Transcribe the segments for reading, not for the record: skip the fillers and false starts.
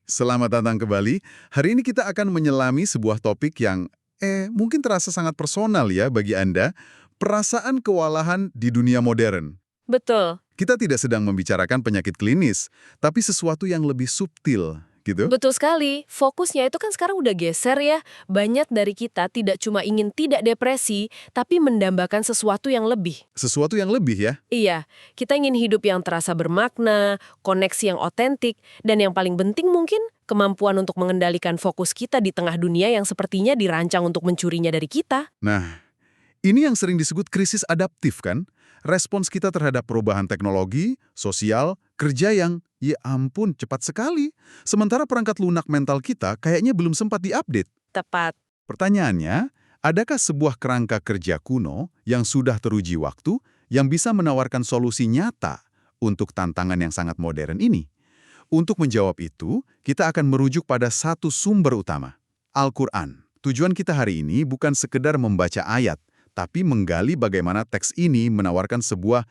Selamat datang kembali. Hari ini kita akan menyelami sebuah topik yang mungkin terasa sangat personal ya bagi Anda, perasaan kewalahan di dunia modern. Betul, Kita tidak sedang membicarakan penyakit klinis, tapi sesuatu yang lebih subtil, gitu. betul sekali. Fokusnya itu kan sekarang udah geser ya. Banyak dari kita tidak cuma ingin tidak depresi, tapi mendambakan sesuatu yang lebih. Sesuatu yang lebih ya. Iya, kita ingin hidup yang terasa bermakna, koneksi yang otentik, dan yang paling penting mungkin kemampuan untuk mengendalikan fokus kita di tengah dunia yang sepertinya dirancang untuk mencurinya dari kita. Nah, ini yang sering disebut krisis adaptif kan? Respons kita terhadap perubahan teknologi, sosial, kerja yang, ya ampun, cepat sekali. Sementara perangkat lunak mental kita kayaknya belum sempat diupdate. Tepat. Pertanyaannya, adakah sebuah kerangka kerja kuno yang sudah teruji waktu yang bisa menawarkan solusi nyata untuk tantangan yang sangat modern ini? Untuk menjawab itu, kita akan merujuk pada satu sumber utama, Al-Quran. Tujuan kita hari ini bukan sekedar membaca ayat, tapi menggali bagaimana teks ini menawarkan sebuah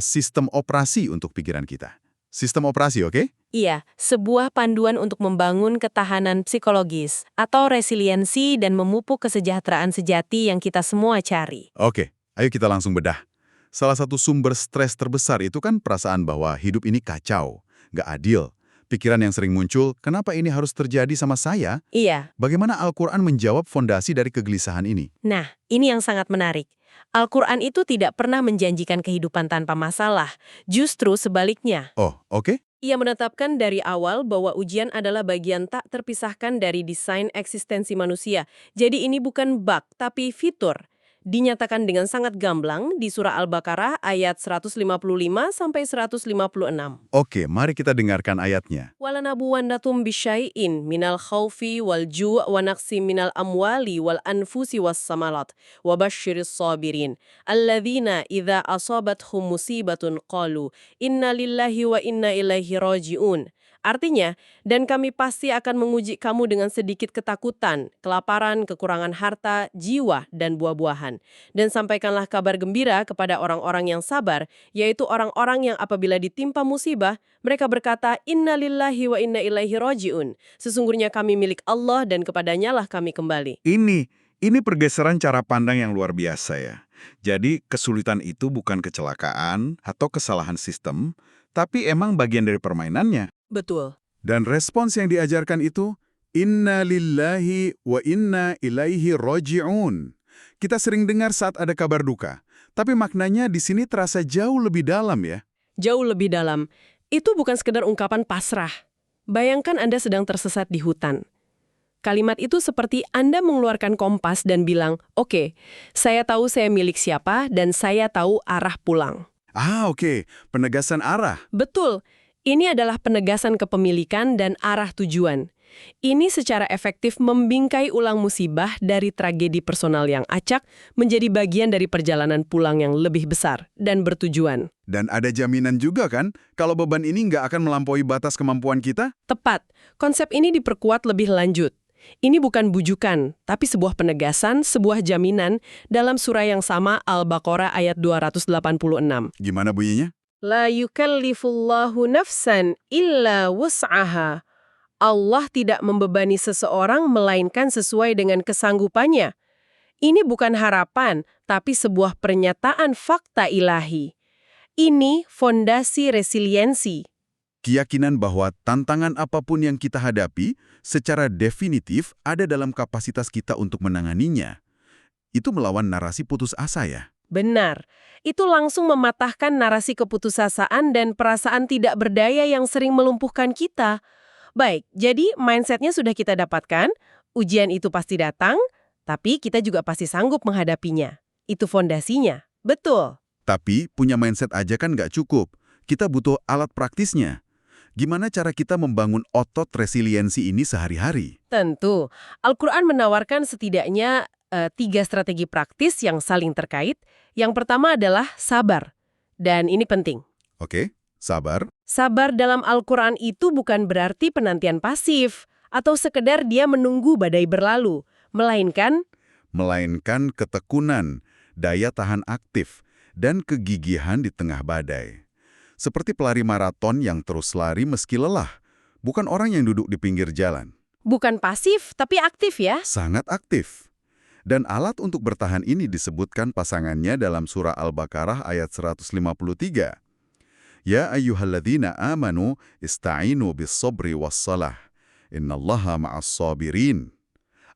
sistem operasi untuk pikiran kita. Sistem operasi, oke? Iya, sebuah panduan untuk membangun ketahanan psikologis atau resiliensi dan memupuk kesejahteraan sejati yang kita semua cari. Oke, ayo kita langsung bedah. Salah satu sumber stres terbesar itu kan perasaan bahwa hidup ini kacau, nggak adil. Pikiran yang sering muncul, kenapa ini harus terjadi sama saya? Iya. Bagaimana Al-Quran menjawab fondasi dari kegelisahan ini? Nah, ini yang sangat menarik. Al-Quran itu tidak pernah menjanjikan kehidupan tanpa masalah. Justru sebaliknya. Oh, oke. Ia menetapkan dari awal bahwa ujian adalah bagian tak terpisahkan dari desain eksistensi manusia. Jadi ini bukan bug, tapi fitur. Dinyatakan dengan sangat gamblang di surah Al-Baqarah ayat 155-156. Oke, mari kita dengarkan ayatnya. Walanabuwannatum bisyai'in minal khawfi wal ju' wa naqsi minal amwali wal anfusi was samalat wa basyiris sabirin alladzina idza asabathum musibatun qalu inna lillahi wa inna ilaihi raji'un. Artinya, dan kami pasti akan menguji kamu dengan sedikit ketakutan, kelaparan, kekurangan harta, jiwa, dan buah-buahan. Dan sampaikanlah kabar gembira kepada orang-orang yang sabar, yaitu orang-orang yang apabila ditimpa musibah, mereka berkata, Inna lillahi wa inna ilaihi raji'un. Sesungguhnya kami milik Allah dan kepadanya lah kami kembali. Ini pergeseran cara pandang yang luar biasa ya. Jadi kesulitan itu bukan kecelakaan atau kesalahan sistem, tapi emang bagian dari permainannya. Betul. Dan respons yang diajarkan itu, Inna lillahi wa inna ilaihi roji'un. Kita sering dengar saat ada kabar duka, tapi maknanya di sini terasa jauh lebih dalam ya. Jauh lebih dalam. Itu bukan sekedar ungkapan pasrah. Bayangkan Anda sedang tersesat di hutan. Kalimat itu seperti Anda mengeluarkan kompas dan bilang, oke, saya tahu saya milik siapa dan saya tahu arah pulang. Oke, penegasan arah. Betul, ini adalah penegasan kepemilikan dan arah tujuan. Ini secara efektif membingkai ulang musibah dari tragedi personal yang acak menjadi bagian dari perjalanan pulang yang lebih besar dan bertujuan. Dan ada jaminan juga kan, kalau beban ini nggak akan melampaui batas kemampuan kita? Tepat, konsep ini diperkuat lebih lanjut. Ini bukan bujukan, tapi sebuah penegasan, sebuah jaminan dalam surah yang sama Al-Baqarah ayat 286. Gimana bunyinya? La yukallifullahu nafsan illa wus'aha. Allah tidak membebani seseorang melainkan sesuai dengan kesanggupannya. Ini bukan harapan, tapi sebuah pernyataan fakta ilahi. Ini fondasi resiliensi. Keyakinan bahwa tantangan apapun yang kita hadapi secara definitif ada dalam kapasitas kita untuk menanganinya. Itu melawan narasi putus asa ya. Benar, itu langsung mematahkan narasi keputusasaan dan perasaan tidak berdaya yang sering melumpuhkan kita. Baik, jadi mindsetnya sudah kita dapatkan, ujian itu pasti datang, tapi kita juga pasti sanggup menghadapinya. Itu fondasinya, betul. Tapi punya mindset aja kan nggak cukup. Kita butuh alat praktisnya. Gimana cara kita membangun otot resiliensi ini sehari-hari? Tentu, Al-Quran menawarkan setidaknya 3 strategi praktis yang saling terkait. Yang pertama adalah sabar. Dan ini penting. Oke, sabar. Sabar dalam Al-Quran itu bukan berarti penantian pasif atau sekedar dia menunggu badai berlalu, melainkan ketekunan, daya tahan aktif, dan kegigihan di tengah badai. Seperti pelari maraton yang terus lari meski lelah, bukan orang yang duduk di pinggir jalan. Bukan pasif, tapi aktif ya. Sangat aktif. Dan alat untuk bertahan ini disebutkan pasangannya dalam surah Al-Baqarah ayat 153. Ya ayyuhalladzina amanu ista'inu bis-sabri was-salah. Innallaha ma'as-sabirin.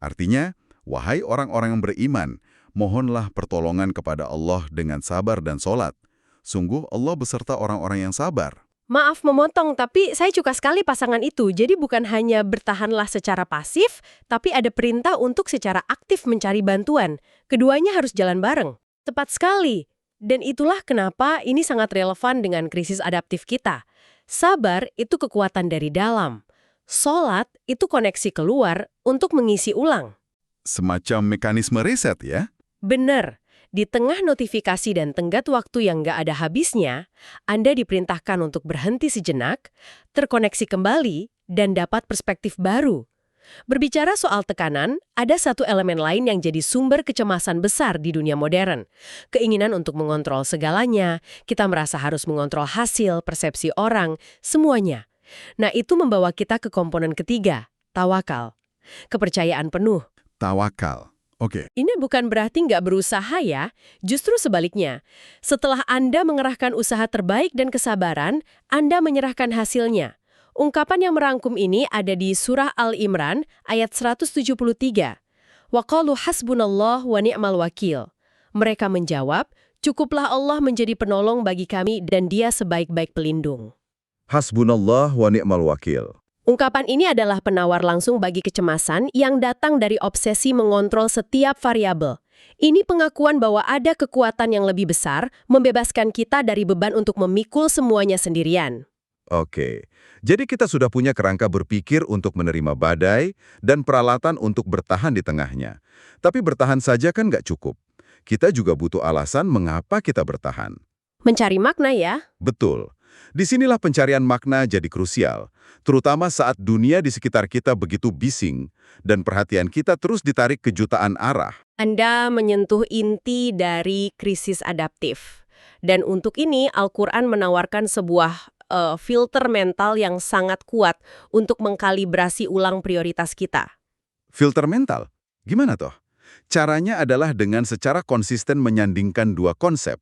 Artinya, wahai orang-orang yang beriman, mohonlah pertolongan kepada Allah dengan sabar dan sholat. Sungguh Allah beserta orang-orang yang sabar. Maaf memotong, tapi saya suka sekali pasangan itu. Jadi bukan hanya bertahanlah secara pasif, tapi ada perintah untuk secara aktif mencari bantuan. Keduanya harus jalan bareng. Tepat sekali. Dan itulah kenapa ini sangat relevan dengan krisis adaptif kita. Sabar itu kekuatan dari dalam. Sholat itu koneksi keluar untuk mengisi ulang. Semacam mekanisme reset ya? Benar. Di tengah notifikasi dan tenggat waktu yang nggak ada habisnya, Anda diperintahkan untuk berhenti sejenak, terkoneksi kembali, dan dapat perspektif baru. Berbicara soal tekanan, ada satu elemen lain yang jadi sumber kecemasan besar di dunia modern. Keinginan untuk mengontrol segalanya, kita merasa harus mengontrol hasil, persepsi orang, semuanya. Nah, itu membawa kita ke komponen ketiga, tawakal. Kepercayaan penuh. Tawakal. Oke. Ini bukan berarti nggak berusaha ya, justru sebaliknya. Setelah Anda mengerahkan usaha terbaik dan kesabaran, Anda menyerahkan hasilnya. Ungkapan yang merangkum ini ada di surah Al-Imran ayat 173. Wa qalu hasbunallah wa ni'mal wakil. Mereka menjawab, cukuplah Allah menjadi penolong bagi kami dan Dia sebaik-baik pelindung. Hasbunallah wa ni'mal wakil. Ungkapan ini adalah penawar langsung bagi kecemasan yang datang dari obsesi mengontrol setiap variabel. Ini pengakuan bahwa ada kekuatan yang lebih besar membebaskan kita dari beban untuk memikul semuanya sendirian. Oke, jadi kita sudah punya kerangka berpikir untuk menerima badai dan peralatan untuk bertahan di tengahnya. Tapi bertahan saja kan nggak cukup. Kita juga butuh alasan mengapa kita bertahan. Mencari makna ya? Betul. Disinilah pencarian makna jadi krusial, terutama saat dunia di sekitar kita begitu bising dan perhatian kita terus ditarik ke jutaan arah. Anda menyentuh inti dari krisis adaptif. Dan untuk ini, Al-Quran menawarkan sebuah filter mental yang sangat kuat untuk mengkalibrasi ulang prioritas kita. Filter mental? Gimana toh? Caranya adalah dengan secara konsisten menyandingkan dua konsep,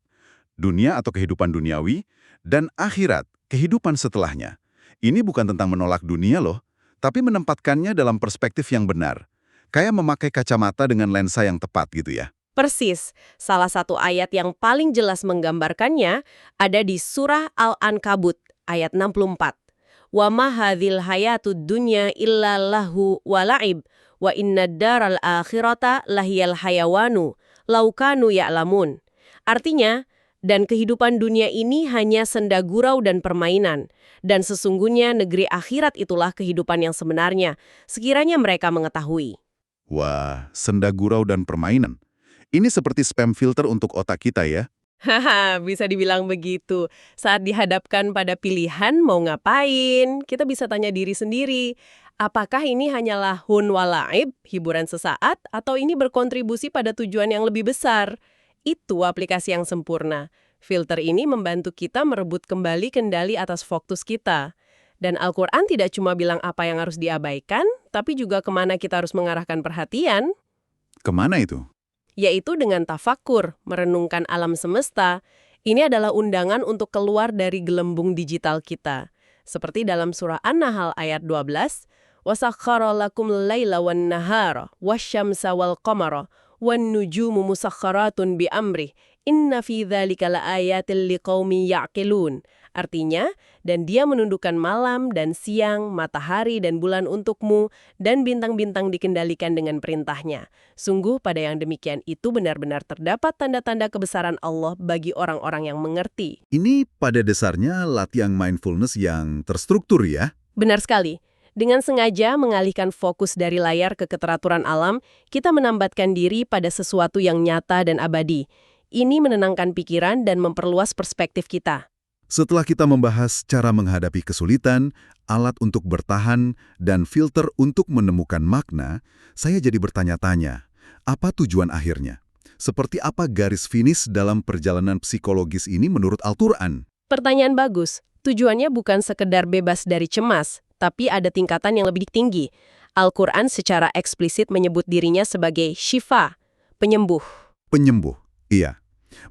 dunia atau kehidupan duniawi, dan akhirat, kehidupan setelahnya. Ini bukan tentang menolak dunia loh, tapi menempatkannya dalam perspektif yang benar. Kayak memakai kacamata dengan lensa yang tepat gitu ya. Persis, salah satu ayat yang paling jelas menggambarkannya ada di surah Al-Ankabut, ayat 64. Wa ma hadzal hayatud dunya illa lahu wa la'ib, wa innad daral akhirata lahiyal hayawanu, law kanu ya'lamun. Artinya, dan kehidupan dunia ini hanya senda gurau dan permainan. Dan sesungguhnya negeri akhirat itulah kehidupan yang sebenarnya, sekiranya mereka mengetahui. Wah, senda gurau dan permainan. Ini seperti spam filter untuk otak kita ya. Haha, bisa dibilang begitu. Saat dihadapkan pada pilihan mau ngapain, kita bisa tanya diri sendiri. Apakah ini hanyalah hun walaib, hiburan sesaat, atau ini berkontribusi pada tujuan yang lebih besar? Itu aplikasi yang sempurna. Filter ini membantu kita merebut kembali kendali atas fokus kita. Dan Al-Quran tidak cuma bilang apa yang harus diabaikan, tapi juga kemana kita harus mengarahkan perhatian. Kemana itu? Yaitu dengan tafakur, merenungkan alam semesta. Ini adalah undangan untuk keluar dari gelembung digital kita. Seperti dalam surah An-Nahl ayat 12, وَسَخَّرَ لَكُمْ اللَّيْلَ وَالنَّهَارَ وَالشَّمْسَ وَالْقَمَرَ وَالنُّجُومُ مُسَخَّرَاتٌ بِأَمْرِهِ Inna fi dzalika laayatil liqaumin ya'qilun. Artinya, dan Dia menundukkan malam dan siang, matahari dan bulan untukmu, dan bintang-bintang dikendalikan dengan perintahnya. Sungguh pada yang demikian itu benar-benar terdapat tanda-tanda kebesaran Allah bagi orang-orang yang mengerti. Ini pada dasarnya latihan mindfulness yang terstruktur ya? Benar sekali. Dengan sengaja mengalihkan fokus dari layar ke keteraturan alam, kita menambatkan diri pada sesuatu yang nyata dan abadi. Ini menenangkan pikiran dan memperluas perspektif kita. Setelah kita membahas cara menghadapi kesulitan, alat untuk bertahan, dan filter untuk menemukan makna, saya jadi bertanya-tanya, apa tujuan akhirnya? Seperti apa garis finish dalam perjalanan psikologis ini menurut Al-Quran? Pertanyaan bagus. Tujuannya bukan sekedar bebas dari cemas, tapi ada tingkatan yang lebih tinggi. Al-Quran secara eksplisit menyebut dirinya sebagai syifa, penyembuh. Penyembuh, iya.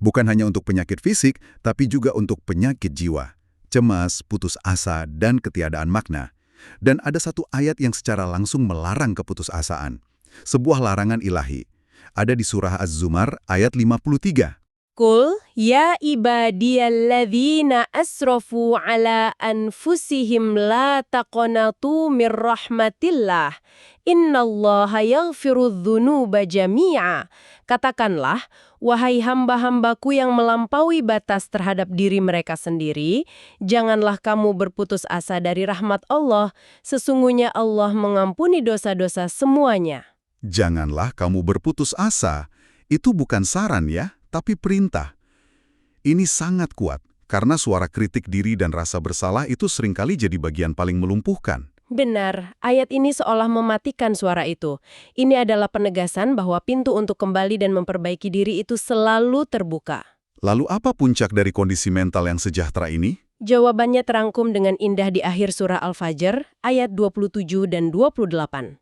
Bukan hanya untuk penyakit fisik, tapi juga untuk penyakit jiwa. Cemas, putus asa, dan ketiadaan makna. Dan ada satu ayat yang secara langsung melarang keputusasaan. Sebuah larangan ilahi. Ada di surah Az-Zumar ayat 53. Qul ya ibadiyalladzina asrafu ala anfusihim la taqnatu mir rahmatillah. Innallaha yaghfirudz dzunuba jami'a. Katakanlah, wahai hamba-hambaku yang melampaui batas terhadap diri mereka sendiri, janganlah kamu berputus asa dari rahmat Allah. Sesungguhnya Allah mengampuni dosa-dosa semuanya. Janganlah kamu berputus asa. Itu bukan saran ya, tapi perintah. Ini sangat kuat, karena suara kritik diri dan rasa bersalah itu seringkali jadi bagian paling melumpuhkan. Benar, ayat ini seolah mematikan suara itu. Ini adalah penegasan bahwa pintu untuk kembali dan memperbaiki diri itu selalu terbuka. Lalu apa puncak dari kondisi mental yang sejahtera ini? Jawabannya terangkum dengan indah di akhir surah Al-Fajr, ayat 27 dan 28.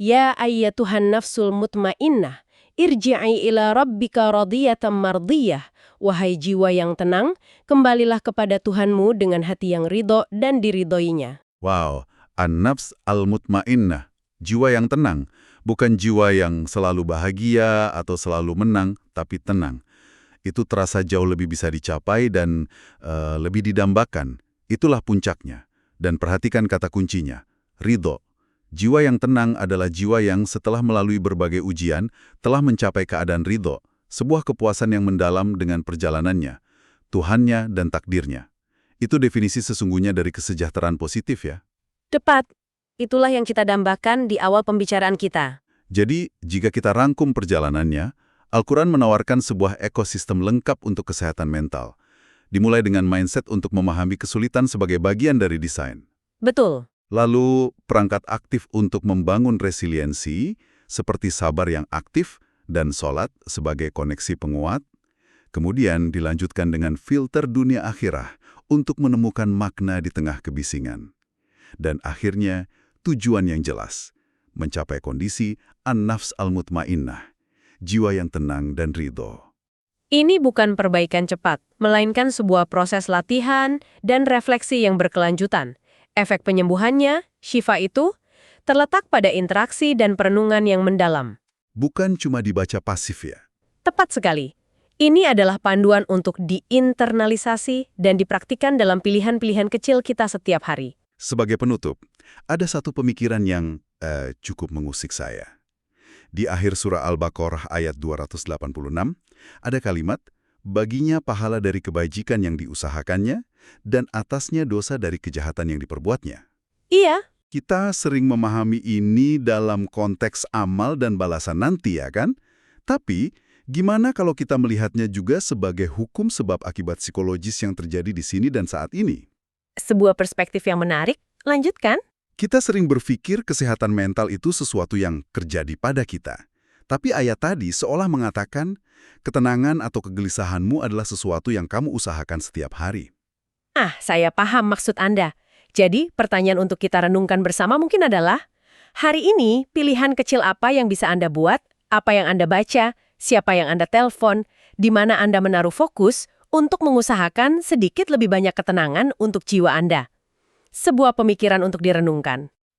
Ya ayyatuhan nafsul mutmainnah, irji'i ila rabbika radiyatan mardiyah. Wahai jiwa yang tenang, kembalilah kepada Tuhanmu dengan hati yang ridho dan diridhoinya. Wow, an-nafs al-mutmainnah, jiwa yang tenang, bukan jiwa yang selalu bahagia atau selalu menang, tapi tenang. Itu terasa jauh lebih bisa dicapai dan lebih didambakan. Itulah puncaknya. Dan perhatikan kata kuncinya, ridho. Jiwa yang tenang adalah jiwa yang setelah melalui berbagai ujian, telah mencapai keadaan ridho, sebuah kepuasan yang mendalam dengan perjalanannya, Tuhannya dan takdirnya. Itu definisi sesungguhnya dari kesejahteraan positif ya. Tepat. Itulah yang kita dambakan di awal pembicaraan kita. Jadi, jika kita rangkum perjalanannya, Al-Quran menawarkan sebuah ekosistem lengkap untuk kesehatan mental. Dimulai dengan mindset untuk memahami kesulitan sebagai bagian dari desain. Betul. Lalu, perangkat aktif untuk membangun resiliensi, seperti sabar yang aktif dan sholat sebagai koneksi penguat. Kemudian dilanjutkan dengan filter dunia akhirah untuk menemukan makna di tengah kebisingan. Dan akhirnya, tujuan yang jelas, mencapai kondisi an-nafs al-mutmainnah, jiwa yang tenang dan ridho. Ini bukan perbaikan cepat, melainkan sebuah proses latihan dan refleksi yang berkelanjutan. Efek penyembuhannya, syifa itu, terletak pada interaksi dan perenungan yang mendalam. Bukan cuma dibaca pasif ya. Tepat sekali. Ini adalah panduan untuk diinternalisasi dan dipraktikkan dalam pilihan-pilihan kecil kita setiap hari. Sebagai penutup, ada satu pemikiran yang cukup mengusik saya. Di akhir surah Al-Baqarah ayat 286, ada kalimat, baginya pahala dari kebajikan yang diusahakannya, dan atasnya dosa dari kejahatan yang diperbuatnya. Iya. Kita sering memahami ini dalam konteks amal dan balasan nanti ya kan? Tapi, gimana kalau kita melihatnya juga sebagai hukum sebab akibat psikologis yang terjadi di sini dan saat ini? Sebuah perspektif yang menarik. Lanjutkan. Kita sering berpikir kesehatan mental itu sesuatu yang terjadi pada kita. Tapi ayat tadi seolah mengatakan, ketenangan atau kegelisahanmu adalah sesuatu yang kamu usahakan setiap hari. Saya paham maksud Anda. Jadi, pertanyaan untuk kita renungkan bersama mungkin adalah, hari ini pilihan kecil apa yang bisa Anda buat, apa yang Anda baca, siapa yang Anda telepon, di mana Anda menaruh fokus untuk mengusahakan sedikit lebih banyak ketenangan untuk jiwa Anda. Sebuah pemikiran untuk direnungkan.